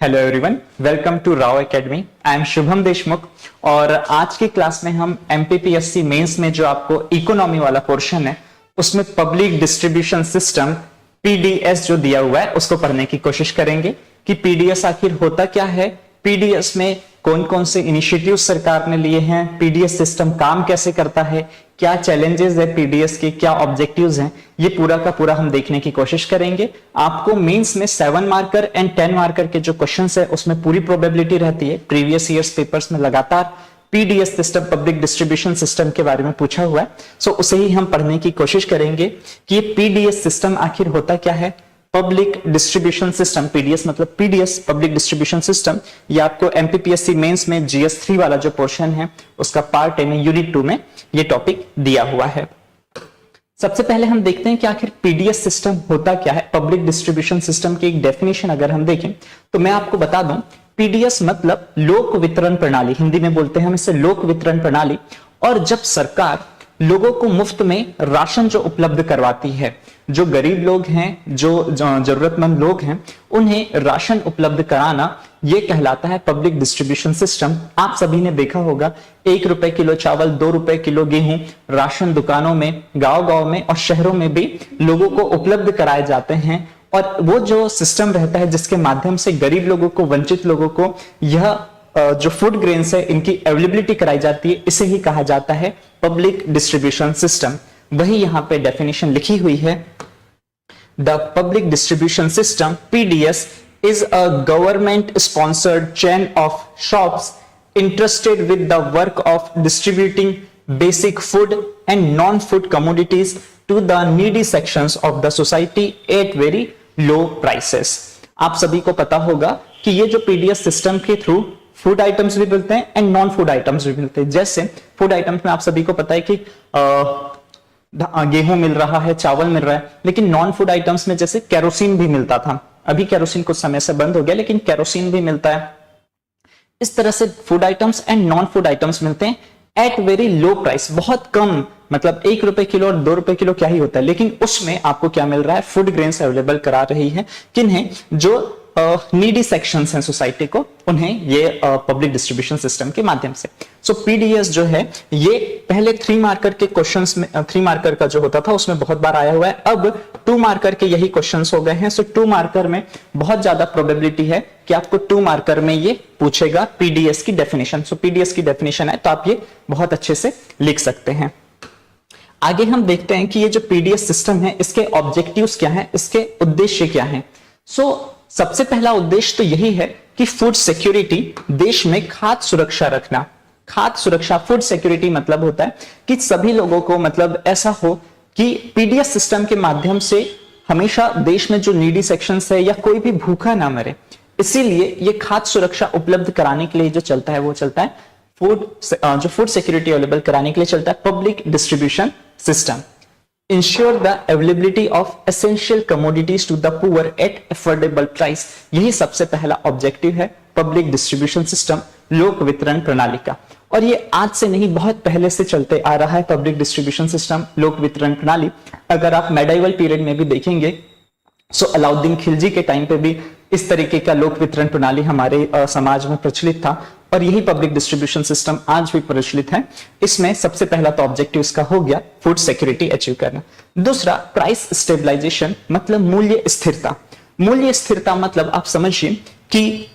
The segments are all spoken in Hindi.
Hello everyone, welcome to Rao academy. I am Shubham Deshmukh और आज की क्लास में हम एमपीपीएससी मेंस में जो आपको इकोनॉमी वाला पोर्शन है उसमें पब्लिक डिस्ट्रीब्यूशन सिस्टम पीडीएस जो दिया हुआ है उसको पढ़ने की कोशिश करेंगे कि पीडीएस आखिर होता क्या है, पीडीएस में कौन कौन से इनिशिएटिव सरकार ने लिए हैं, पीडीएस सिस्टम काम कैसे करता है, क्या चैलेंजेस है पीडीएस के, क्या ऑब्जेक्टिव्स हैं, ये पूरा का पूरा हम देखने की कोशिश करेंगे। आपको मेंस में 7 मार्कर एंड 10 मार्कर के जो क्वेश्चंस है उसमें पूरी प्रोबेबिलिटी रहती है। प्रीवियस ईयर्स पेपर्स में लगातार PDS system, public distribution system के बारे में पूछा हुआ है, सो उसे ही हम पढ़ने की कोशिश करेंगे कि ये पीडीएस सिस्टम आखिर होता क्या है। पब्लिक डिस्ट्रीब्यूशन सिस्टम, पीडीएस मतलब पीडीएस पब्लिक डिस्ट्रीब्यूशन सिस्टम, ये आपको एमपीपीएससी मेंस में जीएस 3 वाला जो पोर्शन है उसका पार्ट ए में यूनिट 2 में ये टॉपिक दिया हुआ है। सबसे पहले हम देखते हैं कि आखिर पीडीएस सिस्टम होता क्या है। पब्लिक डिस्ट्रीब्यूशन सिस्टम की एक डेफिनेशन अगर हम देखें तो मैं आपको बता दूं, पीडीएस मतलब लोक वितरण प्रणाली, हिंदी में बोलते हैं हम इसे लोक वितरण प्रणाली। और जब सरकार लोगों को मुफ्त में राशन जो उपलब्ध करवाती है, जो गरीब लोग हैं, जो जरूरतमंद लोग हैं, उन्हें राशन उपलब्ध कराना, यह कहलाता है पब्लिक डिस्ट्रीब्यूशन सिस्टम। आप सभी ने देखा होगा 1 रुपए किलो चावल, 2 रुपए किलो गेहूं राशन दुकानों में, गांव-गांव में और शहरों में भी लोगों को उपलब्ध कराए जाते हैं। और वो जो सिस्टम रहता है जिसके माध्यम से गरीब लोगों को, वंचित लोगों को यह जो फूड ग्रेन्स है इनकी अवेलेबिलिटी कराई जाती है, इसे ही कहा जाता है पब्लिक डिस्ट्रीब्यूशन सिस्टम। वही यहां पे डेफिनेशन लिखी हुई है, the public distribution system PDS is a government sponsored chain of shops interested with the work of distributing basic food and non-food commodities to the needy sections of the society at very low prices। आप सभी को पता होगा कि ये जो पीडीएस सिस्टम के थ्रू फूड आइटम्स भी मिलते हैं एंड नॉन फूड आइटम्स भी मिलते हैं। जैसे फूड आइटम्स में आप सभी को पता है कि गेहूं मिल रहा है, चावल मिल रहा है, लेकिन नॉन फूड आइटम्स में जैसे केरोसिन भी मिलता था, अभी केरोसिन कुछ समय से बंद हो गया, लेकिन केरोसिन भी मिलता है। इस तरह से food items and non food items मिलते हैं एट वेरी लो प्राइस, बहुत कम, मतलब 1 रुपए किलो और 2 रुपए किलो क्या ही होता है, लेकिन उसमें आपको क्या मिल रहा है, फूड ग्रेन्स अवेलेबल करा रही है। किन्हें? जो नीडी सेक्शंस हैं सोसाइटी को, उन्हें ये पब्लिक डिस्ट्रीब्यूशन सिस्टम के माध्यम से। सो पीडीएस जो है ये पहले 3 मार्कर के क्वेश्चंस में, 3 मार्कर का जो होता था उसमें बहुत बार आया हुआ है, अब 2 मार्कर के यही क्वेश्चंस हो गए हैं। सो 2 मार्कर में बहुत ज्यादा प्रोबेबिलिटी है कि आपको 2 मार्कर में ये पूछेगा पीडीएस की डेफिनेशन। सो पीडीएस की डेफिनेशन है तो आप ये बहुत अच्छे से लिख सकते हैं। आगे हम देखते हैं कि ये जो पीडीएस सिस्टम है इसके ऑब्जेक्टिव्स क्या हैं, इसके उद्देश्य क्या हैं। सो सबसे पहला उद्देश्य तो यही है कि फूड सिक्योरिटी, देश में खाद्य सुरक्षा रखना। खाद्य सुरक्षा, फूड सिक्योरिटी मतलब होता है कि सभी लोगों को, मतलब ऐसा हो कि पीडीएस सिस्टम के माध्यम से हमेशा देश में जो नीडी सेक्शंस है या कोई भी भूखा ना मरे, इसीलिए ये खाद्य सुरक्षा उपलब्ध कराने के लिए जो चलता है वो चलता है जो फूड सिक्योरिटी अवेलेबल कराने के लिए चलता है public distribution system. Ensure the availability of essential commodities to the poor at affordable price, यही सबसे पहला ऑब्जेक्टिव है पब्लिक डिस्ट्रीब्यूशन सिस्टम, लोक वितरण प्रणाली का। और ये आज से नहीं, बहुत पहले से चलते आ रहा है पब्लिक डिस्ट्रीब्यूशन सिस्टम, लोक वितरण प्रणाली। अगर आप मेडाइवल पीरियड में भी देखेंगे, सो अलाउद्दीन खिलजी के टाइम पे भी इस तरीके का लोक वितरण प्रणाली हमारे समाज में प्रचलित था, और यही पब्लिक डिस्ट्रीब्यूशन सिस्टम आज भी प्रचलित है। इसमें सबसे पहला तो ऑब्जेक्टिव इसका हो गया फूड सिक्योरिटी अचीव करना। दूसरा, प्राइस स्टेबलाइजेशन मतलब मूल्य स्थिरता। मूल्य स्थिरता मतलब आप समझिए कि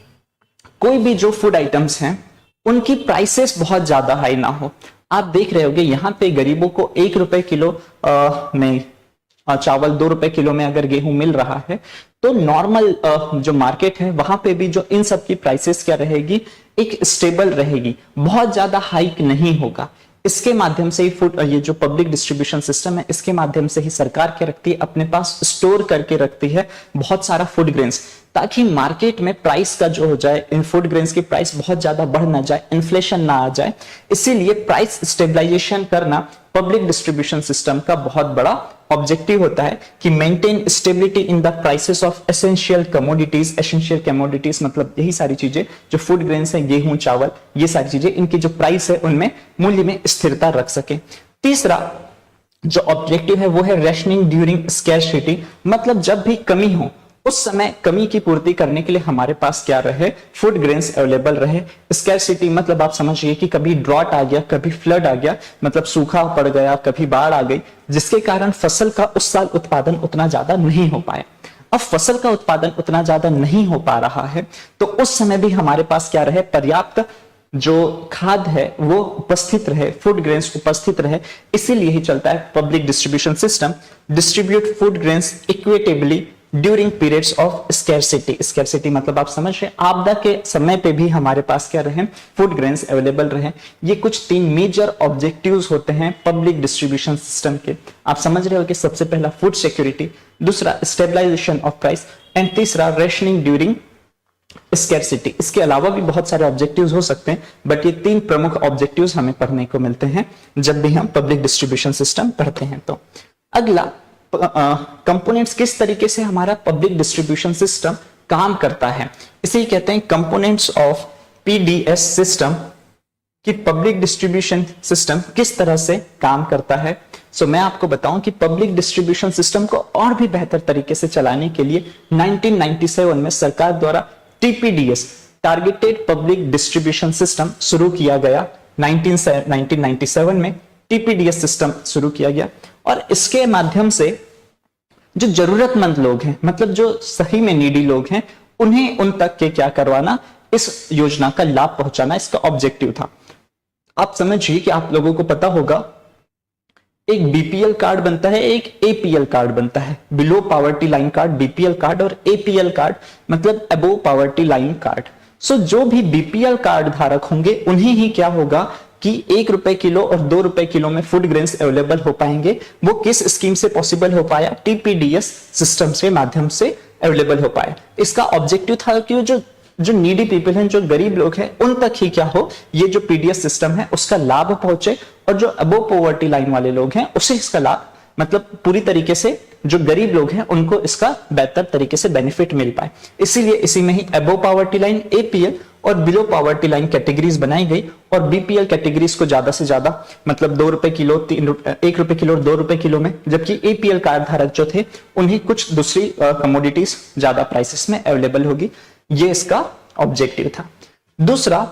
कोई भी जो फूड आइटम्स हैं उनकी प्राइसेस बहुत ज्यादा हाई ना हो। आप देख रहे होंगे यहाँ पे गरीबों को 1 रुपए किलो में चावल, 2 रुपए किलो में अगर गेहूं मिल रहा है, तो नॉर्मल जो मार्केट है वहां पे भी जो इन सब की प्राइसेस क्या रहेगी, एक स्टेबल रहेगी, बहुत ज्यादा हाइक नहीं होगा। इसके माध्यम से ही फूड, ये जो पब्लिक डिस्ट्रीब्यूशन सिस्टम है इसके माध्यम से ही सरकार क्या रखती है, अपने पास स्टोर करके रखती है बहुत सारा फूड ग्रेन्स, ताकि मार्केट में प्राइस का जो हो जाए, इन फूड ग्रेन्स की प्राइस बहुत ज्यादा बढ़ ना जाए, इन्फ्लेशन ना आ जाए। इसीलिए प्राइस स्टेबलाइजेशन करना पब्लिक डिस्ट्रीब्यूशन सिस्टम का बहुत बड़ा ऑब्जेक्टिव होता है कि maintain stability in the prices of essential commodities. Essential commodities मतलब यही सारी चीजें जो फूड ग्रेन्स हैं, गेहूं, चावल, ये सारी चीजें, इनकी जो प्राइस है उनमें मूल्य में स्थिरता रख सके। तीसरा जो ऑब्जेक्टिव है वो है रेशनिंग ड्यूरिंग स्कैरसिटी, मतलब जब भी कमी हो उस समय कमी की पूर्ति करने के लिए हमारे पास क्या रहे, फूड ग्रेन्स अवेलेबल रहे। स्कैरसिटी मतलब आप समझिए कि कभी ड्रॉट आ गया, कभी फ्लड आ गया, मतलब सूखा पड़ गया, कभी बाढ़ आ गई, जिसके कारण फसल का उस साल उत्पादन उतना ज्यादा नहीं हो पाया। अब फसल का उत्पादन उतना ज्यादा नहीं हो पा रहा है, तो उस समय भी हमारे पास क्या रहे, पर्याप्त जो खाद्य है वो उपस्थित रहे, फूड ग्रेन्स उपस्थित रहे। इसीलिए ही चलता है public distribution system, distribute food grains equitably during periods of scarcity. Scarcity मतलब आप समझ रहे हैं, आपदा के समय पे भी हमारे पास क्या रहे, फूड ग्रेन्स अवेलेबल रहे। ये कुछ 3 मेजर ऑब्जेक्टिव्स होते हैं पब्लिक डिस्ट्रीब्यूशन सिस्टम के। आप समझ रहे हो कि सबसे पहला फूड सिक्योरिटी, दूसरा स्टेबलाइजेशन ऑफ प्राइस एंड तीसरा रेशनिंग ड्यूरिंग स्कैरसिटी। इसके अलावा भी बहुत सारे ऑब्जेक्टिव्स हो सकते हैं, बट ये 3 प्रमुख ऑब्जेक्टिव्स हमें पढ़ने को मिलते हैं जब भी हम पब्लिक डिस्ट्रीब्यूशन सिस्टम पढ़ते हैं। तो अगला कंपोनेंट्स, किस तरीके से हमारा पब्लिक डिस्ट्रीब्यूशन सिस्टम काम करता है, इसे कहते हैं कंपोनेंट्स ऑफ पीडीएस सिस्टम, कि पब्लिक डिस्ट्रीब्यूशन सिस्टम किस तरह से काम करता है। मैं आपको बताऊं कि पब्लिक डिस्ट्रीब्यूशन सिस्टम को और भी बेहतर तरीके से चलाने के लिए 1997 में सरकार द्वारा TPDS, targeted public distribution system शुरू किया गया। 1997 में टीपीडीएस सिस्टम शुरू किया गया और इसके माध्यम से जो जरूरतमंद लोग हैं, मतलब जो सही में नीडी लोग हैं, उन्हें उन तक के क्या करवाना, इस योजना का लाभ पहुंचाना इसका ऑब्जेक्टिव था। आप समझिए कि आप लोगों को पता होगा एक बीपीएल कार्ड बनता है, एक एपीएल कार्ड बनता है, below poverty line card BPL card, और एपीएल कार्ड मतलब अबोव पावर्टी लाइन कार्ड। जो भी बीपीएल कार्ड धारक होंगे उन्हें ही क्या होगा कि 1 रुपए किलो और 2 रुपए किलो में फूड ग्रेन्स अवेलेबल हो पाएंगे। वो किस स्कीम से पॉसिबल हो पाया, टीपीडीएस सिस्टम के माध्यम से अवेलेबल हो पाया। इसका ऑब्जेक्टिव था कि जो नीडी पीपल हैं, जो गरीब लोग हैं, उन तक ही क्या हो, ये जो पीडीएस सिस्टम है उसका लाभ पहुंचे, और जो अबोव पॉवर्टी लाइन वाले लोग हैं उसे इसका लाभ, मतलब पूरी तरीके से जो गरीब लोग हैं उनको इसका बेहतर तरीके से बेनिफिट मिल पाए। इसीलिए इसी में ही अबोव पॉवर्टी लाइन एपीएल और बिलो पॉवर्टी लाइन कैटेगरीज बनाई गई, और बीपीएल कैटेगरीज को ज्यादा से ज्यादा, मतलब 2 रुपए किलो, 1 रुपए किलो और 2 रुपए किलो में, जबकि एपीएल कार्ड धारक जो थे उन्हें कुछ दूसरी कमोडिटीज ज्यादा प्राइसेस में अवेलेबल होगी। ये इसका ऑब्जेक्टिव था। दूसरा,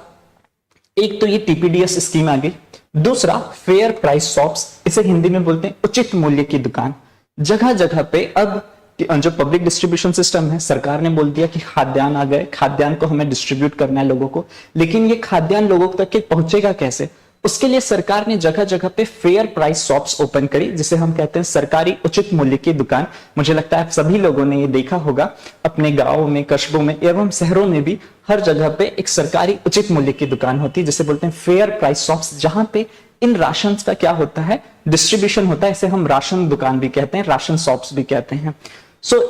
एक तो ये टीपीडीएस स्कीम आ गई, दूसरा फेयर प्राइस शॉप्स, इसे हिंदी में बोलते हैं उचित मूल्य की दुकान। जगह जगह पे अब जो पब्लिक डिस्ट्रीब्यूशन सिस्टम है, सरकार ने बोल दिया कि खाद्यान्न आ गए, खाद्यान्न को हमें डिस्ट्रीब्यूट करना है लोगों को, लेकिन ये खाद्यान्न लोगों तक पहुंचेगा कैसे? उसके लिए सरकार ने जगह जगह पे फेयर प्राइस शॉप्स ओपन करी, जिसे हम कहते हैं सरकारी उचित मूल्य की दुकान। मुझे लगता है आप सभी लोगों ने ये देखा होगा अपने गांवों में, कस्बों में एवं शहरों में भी हर जगह पे एक सरकारी उचित मूल्य की दुकान होती है, जिसे बोलते हैं फेयर प्राइस शॉप्स, जहां पे इन राशन का क्या होता है, डिस्ट्रीब्यूशन होता है। इसे हम राशन दुकान भी कहते हैं, राशन शॉप्स भी कहते हैं।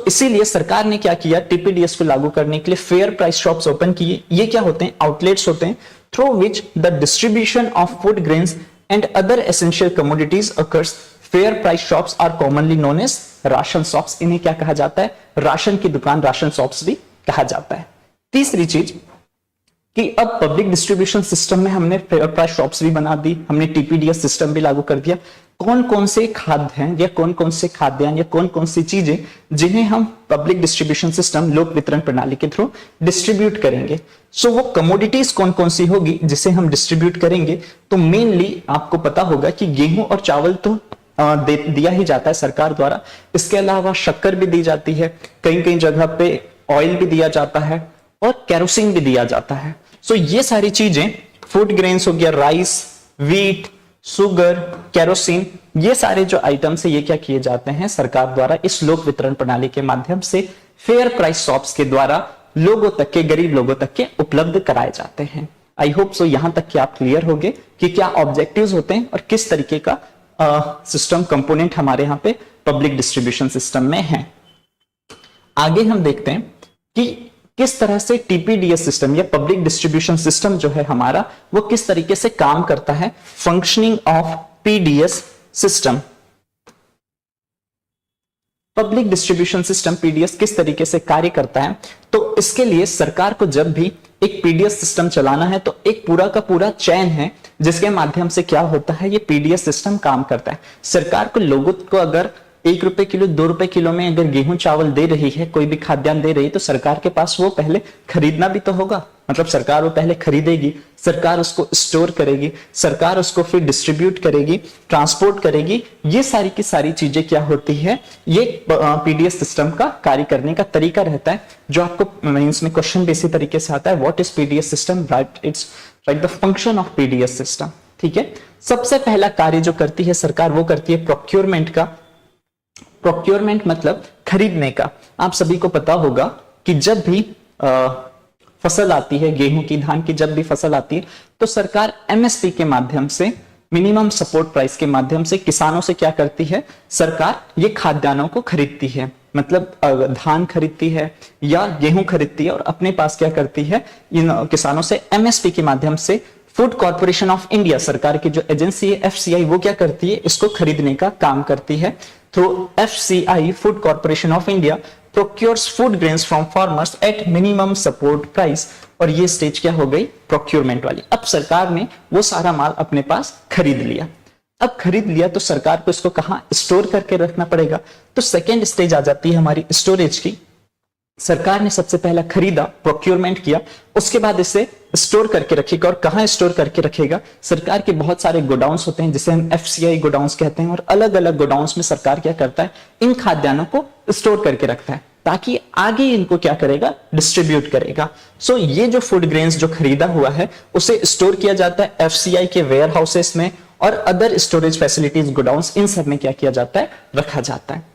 इसीलिए सरकार ने क्या किया, टीपीडीएस को लागू करने के लिए फेयर प्राइस शॉप्स ओपन किए। ये क्या होते हैं, आउटलेट्स होते हैं through which the distribution of food grains and other essential commodities occurs. Fair price shops are commonly known as ration shops. इन्हें क्या कहा जाता है, राशन की दुकान, राशन शॉप्स भी कहा जाता है। तीसरी चीज कि अब पब्लिक डिस्ट्रीब्यूशन सिस्टम में हमने फेयर प्राइस शॉप्स भी बना दी, हमने टीपीडीएस सिस्टम भी लागू कर दिया। कौन कौन से खाद्य हैं या कौन कौन से खाद्यान्न या कौन कौन सी चीजें जिन्हें हम पब्लिक डिस्ट्रीब्यूशन सिस्टम, लोक वितरण प्रणाली के थ्रू डिस्ट्रीब्यूट करेंगे। वो कमोडिटीज कौन कौन सी होगी जिसे हम डिस्ट्रीब्यूट करेंगे? तो मेनली आपको पता होगा कि गेहूं और चावल तो दिया ही जाता है सरकार द्वारा। इसके अलावा शक्कर भी दी जाती है, कई कई जगह पे ऑयल भी दिया जाता है और केरोसिन भी दिया जाता है। ये सारी चीजें, फूड ग्रेन्स हो गया, राइस, व्हीट, शुगर, केरोसिन, ये सारे जो आइटम्स है, ये क्या किए जाते हैं सरकार द्वारा इस लोक वितरण प्रणाली के माध्यम से फेयर प्राइस शॉप्स के द्वारा लोगों तक के, गरीब लोगों तक के उपलब्ध कराए जाते हैं। आई होप सो यहां तक कि आप क्लियर हो गए कि क्या ऑब्जेक्टिव्स होते हैं और किस तरीके का सिस्टम कंपोनेंट हमारे यहाँ पे पब्लिक डिस्ट्रीब्यूशन सिस्टम में है। आगे हम देखते हैं कि किस तरह से टीपीडीएस सिस्टम या पब्लिक डिस्ट्रीब्यूशन सिस्टम जो है हमारा, वो किस तरीके से काम करता है। Functioning of PDS system, public distribution system PDS किस तरीके से कार्य करता है। तो इसके लिए सरकार को जब भी एक पीडीएस सिस्टम चलाना है तो एक पूरा का पूरा चैन है जिसके माध्यम से क्या होता है, ये पीडीएस सिस्टम काम करता है। सरकार को लोगों को अगर ₹1 किलो, ₹2 किलो में अगर गेहूं चावल दे रही है, कोई भी खाद्यान्न दे रही है, तो सरकार के पास वो पहले खरीदना भी तो होगा। मतलब सरकार वो पहले खरीदेगी, सरकार उसको स्टोर करेगी, सरकार उसको फिर डिस्ट्रीब्यूट करेगी, ट्रांसपोर्ट करेगी। ये सारी की सारी चीजें क्या होती है, ये पीडीएस सिस्टम का कार्य करने का तरीका रहता है, जो आपको मेंस में क्वेश्चन भी इसी तरीके से आता है, what is PDS system, right, it's right the function of PDS system. ठीक है, सबसे पहला कार्य जो करती है सरकार, वो करती है प्रोक्योरमेंट का। प्रोक्योरमेंट मतलब खरीदने का। आप सभी को पता होगा कि जब भी फसल आती है, गेहूं की, धान की, जब भी फसल आती है, तो सरकार एमएसपी के माध्यम से, मिनिमम सपोर्ट प्राइस के माध्यम से किसानों से क्या करती है, सरकार ये खाद्यान्नों को खरीदती है। मतलब धान खरीदती है या गेहूं खरीदती है और अपने पास क्या करती है, इन किसानों से एमएसपी के माध्यम से फूड कॉर्पोरेशन ऑफ इंडिया, सरकार की जो एजेंसी है एफसीआई, वो क्या करती है, इसको खरीदने का काम करती है। तो FCI, food corporation of India, procures food grains from farmers at minimum support price. और ये स्टेज क्या हो गई, प्रोक्योरमेंट वाली। अब सरकार ने वो सारा माल अपने पास खरीद लिया। अब खरीद लिया तो सरकार को इसको कहां स्टोर करके रखना पड़ेगा। तो सेकेंड स्टेज आ जाती है हमारी स्टोरेज की। सरकार ने सबसे पहला खरीदा, प्रोक्योरमेंट किया, उसके बाद इसे स्टोर करके रखेगा। और कहां स्टोर करके रखेगा, सरकार के बहुत सारे गोडाउन्स होते हैं जिसे हम एफसीआई गोडाउन्स कहते हैं, और अलग अलग गोडाउन्स में सरकार क्या करता है, इन खाद्यान्नों को स्टोर करके रखता है ताकि आगे इनको क्या करेगा, डिस्ट्रीब्यूट करेगा। सो ये जो फूड ग्रेन्स जो खरीदा हुआ है उसे स्टोर किया जाता है एफसीआई के वेयर हाउसेस में, और अदर स्टोरेज फैसिलिटीज, गोडाउन्स, इन सब में क्या किया जाता है, रखा जाता है।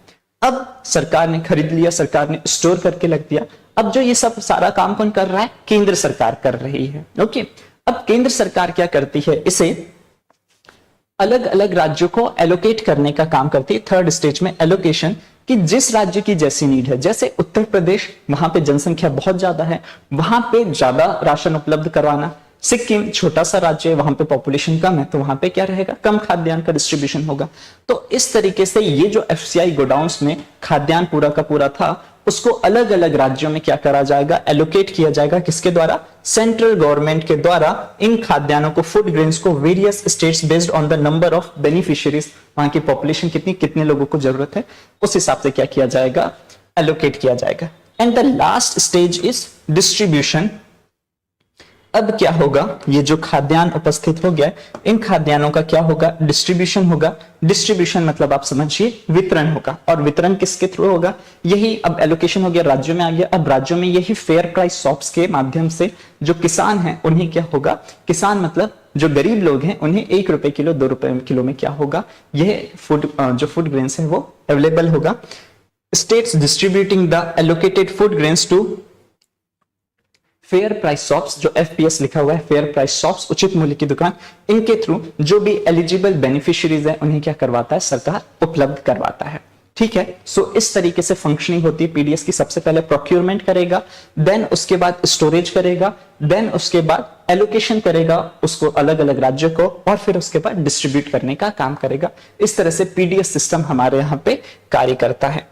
अब सरकार ने खरीद लिया, सरकार ने स्टोर करके रख दिया। अब जो ये सब सारा काम कौन कर रहा है, केंद्र सरकार कर रही है। ओके, अब केंद्र सरकार क्या करती है, इसे अलग अलग राज्यों को एलोकेट करने का काम करती है। थर्ड स्टेज में एलोकेशन, कि जिस राज्य की जैसी नीड है, जैसे उत्तर प्रदेश, वहां पे जनसंख्या बहुत ज्यादा है, वहां पे ज्यादा राशन उपलब्ध करवाना। सिक्किम छोटा सा राज्य है, वहां पे पॉपुलेशन कम है, तो वहां पे क्या रहेगा, कम खाद्यान्न का डिस्ट्रीब्यूशन होगा। तो इस तरीके से ये जो एफसीआई गोडाउन्स में खाद्यान्न पूरा का पूरा था, उसको अलग अलग राज्यों में क्या करा जाएगा, एलोकेट किया जाएगा। किसके द्वारा, सेंट्रल गवर्नमेंट के द्वारा। इन खाद्यान्नों को, फूड ग्रेन्स को, various states based on the number of beneficiaries, वहां की पॉपुलेशन कितनी, कितने लोगों को जरूरत है, उस हिसाब से क्या किया जाएगा, एलोकेट किया जाएगा। And the last stage is distribution. अब क्या होगा, ये जो खाद्यान्न उपस्थित हो गया, इन खाद्यान्नों का क्या होगा, डिस्ट्रीब्यूशन होगा। डिस्ट्रीब्यूशन मतलब आप समझिए वितरण होगा, और वितरण किसके थ्रू होगा, यही अब एलोकेशन हो गया, राज्यों में आ गया। अब राज्यों में यही फेयर प्राइस शॉप्स के माध्यम से जो किसान हैं उन्हें क्या होगा, किसान मतलब जो गरीब लोग हैं, उन्हें ₹1 किलो, ₹2 किलो में क्या होगा, यह फूड जो फूड ग्रेन्स है वो अवेलेबल होगा। States distributing the allocated food grains to fair price shops, जो एफपीएस लिखा हुआ है, फेयर प्राइस शॉप्स, उचित मूल्य की दुकान, इनके थ्रू जो भी एलिजिबल बेनिफिशियरीज है उन्हें क्या करवाता है, सरकार उपलब्ध करवाता है। ठीक है, सो इस तरीके से फंक्शनिंग होती है पीडीएस की। सबसे पहले प्रोक्योरमेंट करेगा, देन उसके बाद स्टोरेज करेगा, देन उसके बाद एलोकेशन करेगा उसको अलग अलग राज्यों को, और फिर उसके बाद डिस्ट्रीब्यूट करने का काम करेगा। इस तरह से पीडीएस सिस्टम हमारे यहाँ पे कार्य करता है।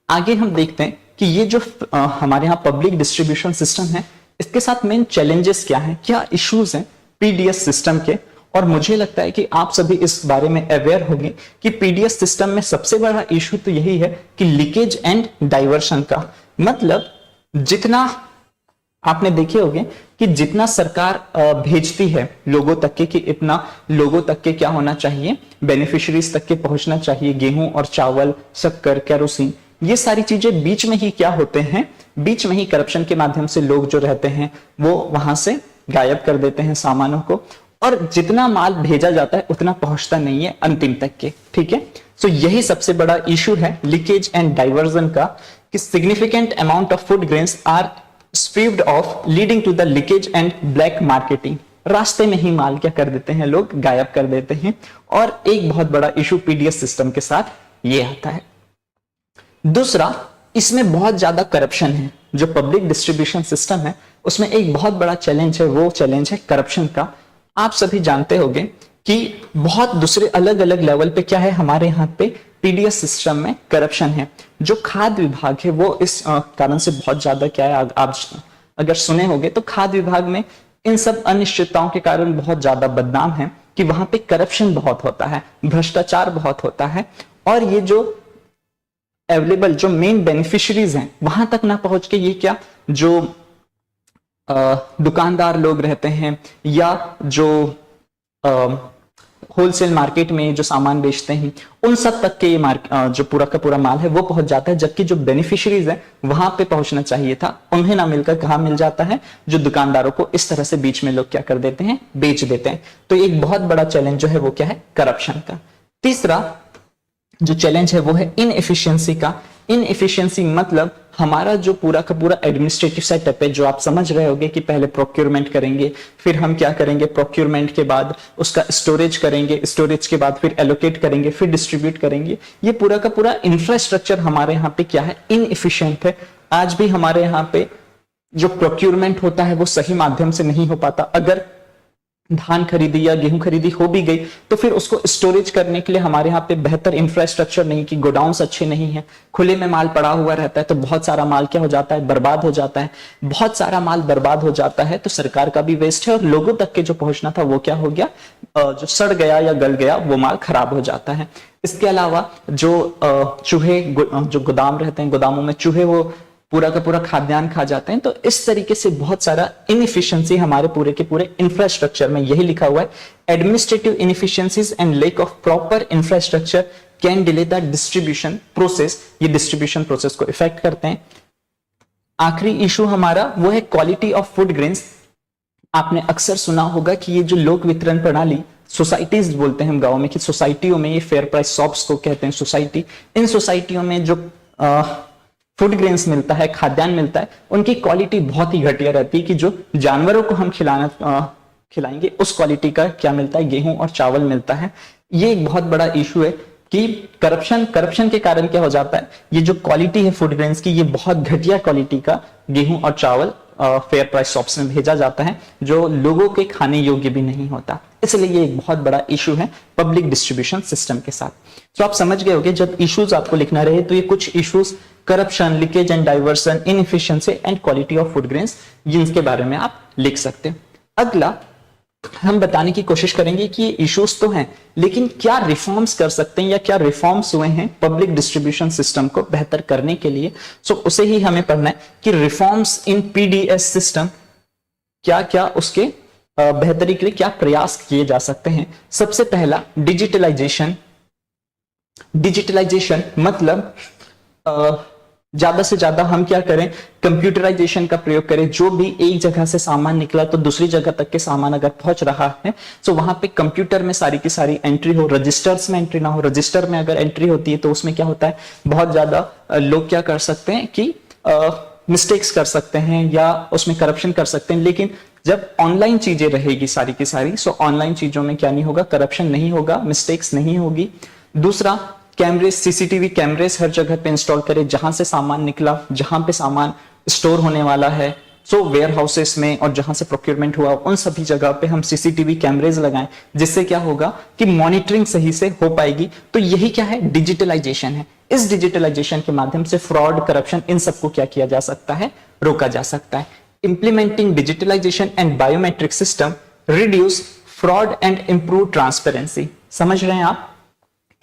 आगे हम देखते हैं कि ये जो हमारे यहाँ पब्लिक डिस्ट्रीब्यूशन सिस्टम है, इसके साथ मेन चैलेंजेस क्या हैं, क्या इश्यूज हैं पीडीएस सिस्टम के। और मुझे लगता है कि आप सभी इस बारे में अवेयर होंगे कि पीडीएस सिस्टम में सबसे बड़ा इशू तो यही है कि लीकेज एंड डाइवर्शन का। मतलब जितना आपने देखे होंगे कि जितना सरकार भेजती है लोगों तक के, कि इतना लोगों तक के क्या होना चाहिए, बेनिफिशियरीज तक के पहुंचना चाहिए, गेहूं और चावल, शक्कर, केरोसिन, ये सारी चीजें बीच में ही क्या होते हैं, बीच में ही करप्शन के माध्यम से लोग जो रहते हैं वो वहां से गायब कर देते हैं सामानों को, और जितना माल भेजा जाता है उतना पहुंचता नहीं है अंतिम तक के। ठीक है, सो यही सबसे बड़ा इशू है लीकेज एंड डाइवर्जन का, कि significant amount of food grains are swept off leading to the leakage and black marketing. रास्ते में ही माल क्या कर देते हैं लोग, गायब कर देते हैं। और एक बहुत बड़ा इशू पीडीएस सिस्टम के साथ ये आता है। दूसरा, इसमें बहुत ज्यादा करप्शन है। जो पब्लिक डिस्ट्रीब्यूशन सिस्टम है उसमें एक बहुत बड़ा चैलेंज है, वो चैलेंज है करप्शन का। आप सभी जानते होंगे कि बहुत दूसरे अलग अलग लेवल पे क्या है, हमारे यहाँ पे पीडीएस सिस्टम में करप्शन है। जो खाद्य विभाग है वो इस कारण से बहुत ज्यादा क्या है, आप अगर सुने होंगे तो खाद्य विभाग में इन सब अनिश्चितताओं के कारण बहुत ज्यादा बदनाम है, कि वहां पे करप्शन बहुत होता है, भ्रष्टाचार बहुत होता है, और ये जो अवेलेबल जो मेन बेनिफिशियरीज हैं वहां तक ना पहुंच के ये क्या जो दुकानदार लोग रहते हैं या जो होलसेल मार्केट में जो सामान बेचते हैं उन सब तक के ये जो पूरा का पूरा माल है वो पहुंच जाता है, जबकि जो बेनिफिशियरीज है वहां पे पहुंचना चाहिए था, उन्हें ना मिलकर कहां मिल जाता है, जो दुकानदारों को इस तरह से बीच में लोग क्या कर देते हैं, बेच देते हैं। तो एक बहुत बड़ा चैलेंज जो है वो क्या है, करप्शन का। तीसरा जो चैलेंज है वो है इनएफिशिएंसी का। इनएफिशिएंसी मतलब हमारा जो पूरा का पूरा एडमिनिस्ट्रेटिव सेटअप है, जो आप समझ रहे होंगे कि पहले प्रोक्योरमेंट करेंगे, फिर हम क्या करेंगे, प्रोक्योरमेंट के बाद उसका स्टोरेज करेंगे, स्टोरेज के बाद फिर एलोकेट करेंगे, फिर डिस्ट्रीब्यूट करेंगे। ये पूरा का पूरा इंफ्रास्ट्रक्चर हमारे यहाँ पे क्या है, इनएफिशिएंट है। आज भी हमारे यहाँ पे जो प्रोक्योरमेंट होता है वो सही माध्यम से नहीं हो पाता। अगर धान खरीदी या गेहूं खरीदी हो भी गई तो फिर उसको स्टोरेज करने के लिए हमारे यहाँ पे बेहतर इंफ्रास्ट्रक्चर नहीं, कि गोडाउन्स अच्छे नहीं है, खुले में माल पड़ा हुआ रहता है, तो बहुत सारा माल क्या हो जाता है, बर्बाद हो जाता है। बहुत सारा माल बर्बाद हो जाता है तो सरकार का भी वेस्ट है और लोगों तक के जो पहुंचना था वो क्या हो गया, जो सड़ गया या गल गया वो माल खराब हो जाता है। इसके अलावा जो चूहे जो गोदाम रहते हैं, गोदामों में चूहे वो पूरा का पूरा खाद्यान्न खा जाते हैं। तो इस तरीके से बहुत सारा इनएफिशिएंसी हमारे पूरे के पूरे इंफ्रास्ट्रक्चर में, यही लिखा हुआ है, administrative inefficiencies and lack of proper infrastructure can delay the distribution process. ये डिस्ट्रीब्यूशन प्रोसेस को इफेक्ट करते हैं। आखिरी इशू हमारा वो है क्वालिटी ऑफ फूड ग्रेन्स। आपने अक्सर सुना होगा कि ये जो लोक वितरण प्रणाली, सोसाइटीज बोलते हैं हम गांव में, कि सोसाइटियों में, ये फेयर प्राइस शॉप्स को कहते हैं सोसाइटी, इन सोसाइटियों में जो फूड ग्रेन्स मिलता है, खाद्यान्न मिलता है, उनकी क्वालिटी बहुत ही घटिया रहती है, कि जो जानवरों को हम खिलाएंगे उस क्वालिटी का क्या मिलता है, गेहूं और चावल मिलता है। ये एक बहुत बड़ा इशू है कि करप्शन के कारण क्या हो जाता है, ये जो क्वालिटी है फूड ग्रेन्स की, ये बहुत घटिया क्वालिटी का गेहूं और चावल फेयर प्राइस शॉप्स में भेजा जाता है, जो लोगों के खाने योग्य भी नहीं होता। इसलिए ये एक बहुत बड़ा इशू है पब्लिक डिस्ट्रीब्यूशन सिस्टम के साथ। तो आप समझ गए होंगे, जब इश्यूज आपको लिखना रहे तो ये कुछ issues, corruption, leakage and diversion, inefficiency and quality of food grains, जिनके बारे में आप लिख सकते हैं। अगला हम बताने की कोशिश करेंगे कि ये इश्यूज तो हैं, लेकिन क्या रिफॉर्म्स कर सकते हैं या क्या रिफॉर्म्स हुए हैं पब्लिक डिस्ट्रीब्यूशन सिस्टम को बेहतर करने के लिए। सो उसे ही हमें पढ़ना है कि रिफॉर्म्स इन पीडीएस सिस्टम, क्या क्या उसके बेहतरी के लिए क्या प्रयास किए जा सकते हैं। सबसे पहला डिजिटलाइजेशन। डिजिटलाइजेशन मतलब ज्यादा से ज्यादा हम क्या करें, कंप्यूटराइजेशन का प्रयोग करें। जो भी एक जगह से सामान निकला तो दूसरी जगह तक के सामान अगर पहुंच रहा है तो वहां पे कंप्यूटर में सारी की सारी एंट्री हो, रजिस्टर्स में एंट्री ना हो। रजिस्टर में अगर एंट्री होती है तो उसमें क्या होता है, बहुत ज्यादा लोग क्या कर सकते हैं कि मिस्टेक्स कर सकते हैं या उसमें करप्शन कर सकते हैं। लेकिन जब ऑनलाइन चीजें रहेगी सारी की सारी, सो ऑनलाइन चीजों में क्या नहीं होगा, करप्शन नहीं होगा, मिस्टेक्स नहीं होगी। दूसरा, कैमरे, सीसीटीवी कैमरेस हर जगह पे इंस्टॉल करें, जहां से सामान निकला, जहां पे सामान स्टोर होने वाला है, सो वेयर हाउसेस में और जहां से प्रोक्योरमेंट हुआ उन सभी जगह पे हम सीसीटीवी कैमरेज लगाएं, जिससे क्या होगा कि मॉनिटरिंग सही से हो पाएगी। तो यही क्या है, डिजिटलाइजेशन है। इस डिजिटलाइजेशन के माध्यम से फ्रॉड, करप्शन, इन सबको क्या किया जा सकता है, रोका जा सकता है। Implementing digitalisation and biometric system reduce fraud and improve transparency. समझ रहे हैं आप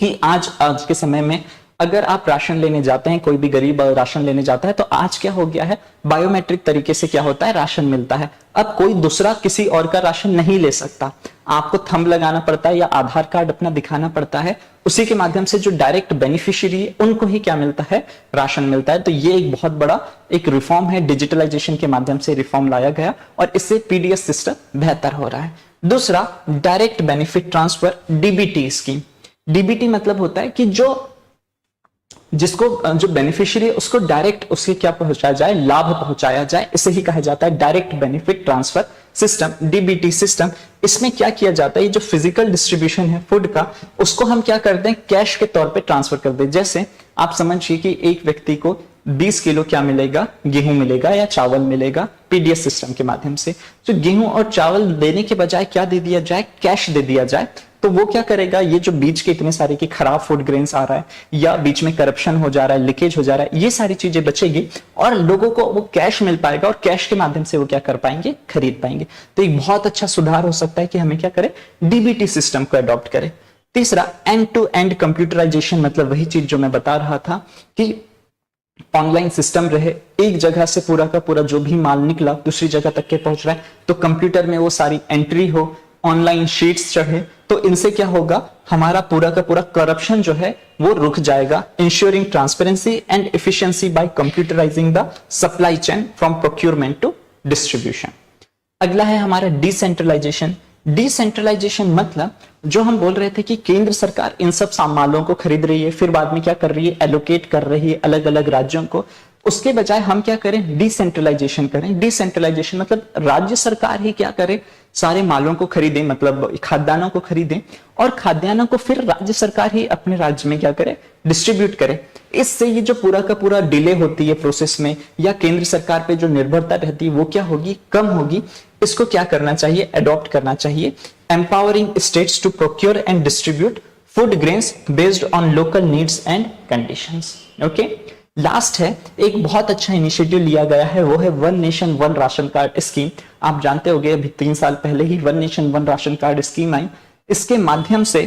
कि आज के समय में अगर आप राशन लेने जाते हैं, कोई भी गरीब राशन लेने जाता है, तो आज क्या हो गया है, बायोमेट्रिक तरीके से क्या होता है, राशन मिलता है। अब कोई दूसरा किसी और का राशन नहीं ले सकता, आपको थंब लगाना पड़ता है या आधार कार्ड अपना दिखाना पड़ता है। उसी के माध्यम से जो डायरेक्ट बेनिफिशियरी है उनको ही क्या मिलता है, राशन मिलता है। तो ये एक बहुत बड़ा एक रिफॉर्म है, डिजिटलाइजेशन के माध्यम से रिफॉर्म लाया गया और इससे पीडीएस सिस्टम बेहतर हो रहा है। दूसरा, direct benefit transfer, DBT scheme. DBT मतलब होता है कि जो बेनिफिशियरी उसको डायरेक्ट उसके क्या पहुंचाया जाए, लाभ पहुंचाया जाए, इसे ही कहा जाता है direct benefit transfer system, DBT system. इसमें क्या किया जाता है, ये जो फिजिकल डिस्ट्रीब्यूशन है फूड का, उसको हम क्या करते हैं, कैश के तौर पे ट्रांसफर कर दें। जैसे आप समझिए कि एक व्यक्ति को 20 किलो क्या मिलेगा, गेहूं मिलेगा या चावल मिलेगा पीडीएस सिस्टम के माध्यम से। तो गेहूं और चावल देने के बजाय क्या दे दिया जाए, कैश दे दिया जाए। तो वो क्या करेगा, ये जो बीच के इतने सारे की खराब फूड ग्रेन्स आ रहा है या बीच में करप्शन हो जा रहा है, लीकेज हो जा रहा है, ये सारी चीजें बचेगी और लोगों को वो कैश मिल पाएगा और कैश के माध्यम से वो क्या कर पाएंगे, खरीद पाएंगे। तो एक बहुत अच्छा सुधार हो सकता है कि हमें क्या करें, डीबीटी सिस्टम को अडॉप्ट करें। तीसरा, एंड टू एंड कंप्यूटराइजेशन, मतलब वही चीज जो मैं बता रहा था कि ऑनलाइन सिस्टम रहे, एक जगह से पूरा का पूरा जो भी माल निकला दूसरी जगह तक के पहुंच रहा है, तो कंप्यूटर में वो सारी एंट्री हो, ऑनलाइन शीट्स चढ़े, तो इनसे क्या होगा, हमारा पूरा का पूरा करप्शन जो है वो रुक जाएगा, ensuring transparency and efficiency by computerising the supply chain from procurement to distribution. अगला है हमारा डिसेंट्रलाइजेशन। डिसेंट्रलाइजेशन मतलब जो हम बोल रहे थे कि केंद्र सरकार इन सब सामानों को खरीद रही है, फिर बाद में क्या कर रही है, एलोकेट कर रही है अलग अलग राज्यों को, उसके बजाय हम क्या करें, डिसेंट्रलाइजेशन करें। डिसेंट्रलाइजेशन मतलब राज्य सरकार ही क्या करे, सारे मालों को खरीदे, मतलब खाद्यान्नों को खरीदे, और खाद्यान्नों को फिर राज्य सरकार ही अपने राज्य में क्या करे, डिस्ट्रीब्यूट करे। इससे ये जो पूरा का पूरा डिले होती है प्रोसेस में, या केंद्र सरकार पे जो निर्भरता रहती है वो क्या होगी, कम होगी। इसको क्या करना चाहिए, अडॉप्ट करना चाहिए। Empowering states to procure and distribute food grains based on local needs and conditions. Okay, last है, एक बहुत अच्छा इनिशिएटिव लिया गया है, वो है one nation one ration card scheme. आप जानते होंगे अभी 3 साल पहले ही one nation one ration card scheme आई। इसके माध्यम से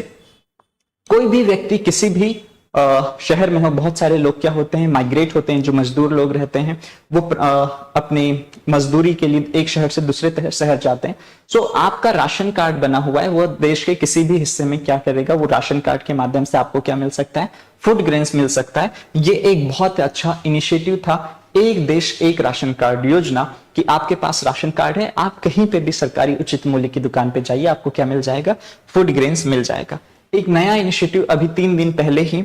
कोई भी व्यक्ति किसी भी शहर में हो, बहुत सारे लोग क्या होते हैं, माइग्रेट होते हैं, जो मजदूर लोग रहते हैं, वो अपनी मजदूरी के लिए एक शहर से दूसरे शहर जाते हैं। सो आपका राशन कार्ड बना हुआ है, वो देश के किसी भी हिस्से में क्या करेगा, वो राशन कार्ड के माध्यम से आपको क्या मिल सकता है, फूड ग्रेन्स मिल सकता है। ये एक बहुत अच्छा इनिशिएटिव था, एक देश एक राशन कार्ड योजना, कि आपके पास राशन कार्ड है, आप कहीं पे भी सरकारी उचित मूल्य की दुकान पे जाइए, आपको क्या मिल जाएगा, फूड ग्रेन्स मिल जाएगा। एक नया इनिशिएटिव अभी 3 दिन पहले ही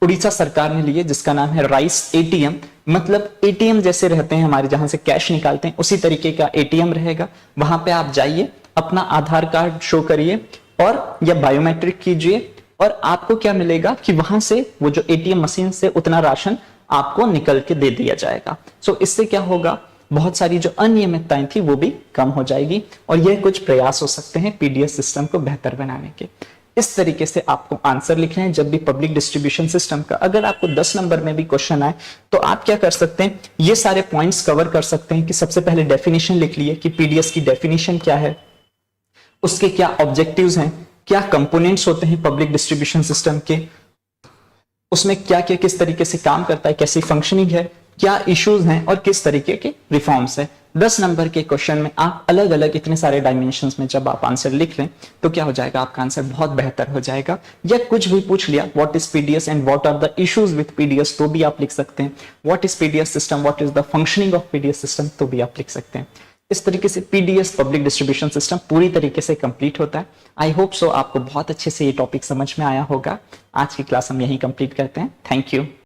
उड़ीसा सरकार ने लिए, जिसका नाम है राइस एटीएम। मतलब एटीएम जैसे रहते हैं हमारे, जहां से कैश निकालते हैं, उसी तरीके का एटीएम रहेगा। वहां पे आप जाइए, अपना आधार कार्ड शो करिए और या बायोमेट्रिक कीजिए, और आपको क्या मिलेगा कि वहां से वो जो एटीएम मशीन से उतना राशन आपको निकल के दे दिया जाएगा। सो इससे क्या होगा, बहुत सारी जो अनियमितताएं थी वो भी कम हो जाएगी, और यह कुछ प्रयास हो सकते हैं पीडीएस सिस्टम को बेहतर बनाने के। इस तरीके से आपको आंसर लिखना है जब भी पब्लिक डिस्ट्रीब्यूशन सिस्टम का अगर आपको 10 नंबर में भी क्वेश्चन आए, तो आप क्या कर सकते हैं, ये सारे पॉइंट्स कवर कर सकते हैं कि सबसे पहले डेफिनेशन लिख लिए कि पीडीएस की डेफिनेशन क्या है, उसके क्या ऑब्जेक्टिव्स हैं, क्या कंपोनेंट्स होते हैं पब्लिक डिस्ट्रीब्यूशन सिस्टम के, उसमें क्या क्या किस तरीके से काम करता है, कैसी फंक्शनिंग है, क्या इश्यूज हैं और किस तरीके के रिफॉर्म्स है। 10 नंबर के क्वेश्चन में आप अलग अलग इतने सारे डायमेंशंस में जब आप आंसर लिख लें, तो क्या हो जाएगा, आपका आंसर बहुत बेहतर हो जाएगा। या कुछ भी पूछ लिया, what is PDS and what are the issues with PDS, तो भी आप लिख सकते हैं। What is PDS system, what is the functioning of PDS system, तो भी आप लिख सकते हैं। इस तरीके से पीडीएस पब्लिक डिस्ट्रीब्यूशन सिस्टम पूरी तरीके से कंप्लीट होता है। आई होप सो आपको बहुत अच्छे से ये टॉपिक समझ में आया होगा। आज की क्लास हम यहीं कंप्लीट करते हैं। Thank you.